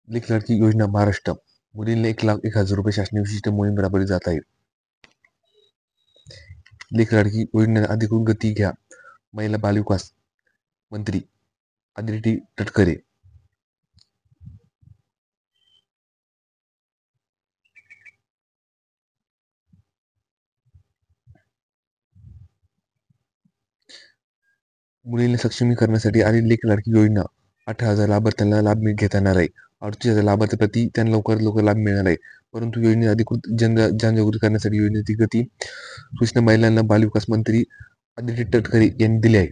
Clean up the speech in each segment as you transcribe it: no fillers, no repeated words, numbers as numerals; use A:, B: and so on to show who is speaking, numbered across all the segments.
A: लेक लाडकी योजना महाराष्ट्र. मुलींना 1,01,000 रुपये शासकीय विशिष्ट मोहीम राबवली जात आहे. लेक लाडकी योजनेला अधिकृत गती घ्या. महिला बालविकास मंत्री आदिती तटकरे. मुलींना सक्षमीकरणासाठी आणि लेक लाडकी योजना 18,000 लाभार्थ्यांना लाभ घेता येणार आहे. 38,000 लाभार्थ्यांप्रती त्यांना लवकरात लवकर लाभ मिळणार आहे. परंतु योजने अधिकृत जनजागृती करण्यासाठी योजनेची गती सूचना महिलांना बालविकास मंत्री आदिती तटकरे यांनी दिली आहे.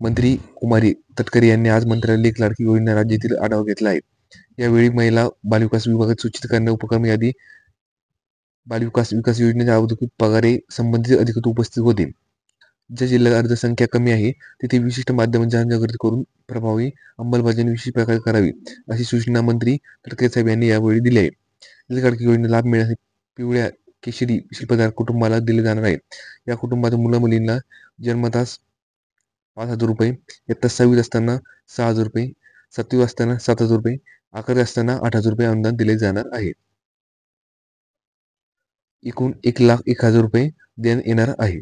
A: मंत्री कुमारी तटकरे यांनी आज मंत्रालय लेक लाडकी योजना राज्यातील आढावा घेतला आहे. यावेळी महिला बालविकास विभागात सूचित करणाऱ्या उपक्रम यादी बालविकास विकास योजनेच्या औद्योगिक पगारे संबंधित अधिकृत उपस्थित होते. ज्या जिल्ह्यात अर्जसंख्या कमी आहे तिथे विशिष्ट माध्यमांची जनजागृती करून प्रभावी अंमलबजावणी विशेष प्रकारे करावी, अशी सूचना मंत्री तटकरे साहेब यांनी यावेळी दिली आहे. लेक लाडकी योजना लाभ मिळण्यासाठी पिवळ्या केशरी शिल्पकार कुटुंबाला दिले जाणार आहे. या कुटुंबातील मुलींना जन्मतास 5,000 रुपये, इयत्ता 6वीत असताना 6,000 रुपये, 7वीत असताना 7,000 रुपये, 11वीत असताना 8,000 रुपये अनुदान दिले जाणार आहे. एकूण 1,01,000 रुपये देण्यात येणार आहे.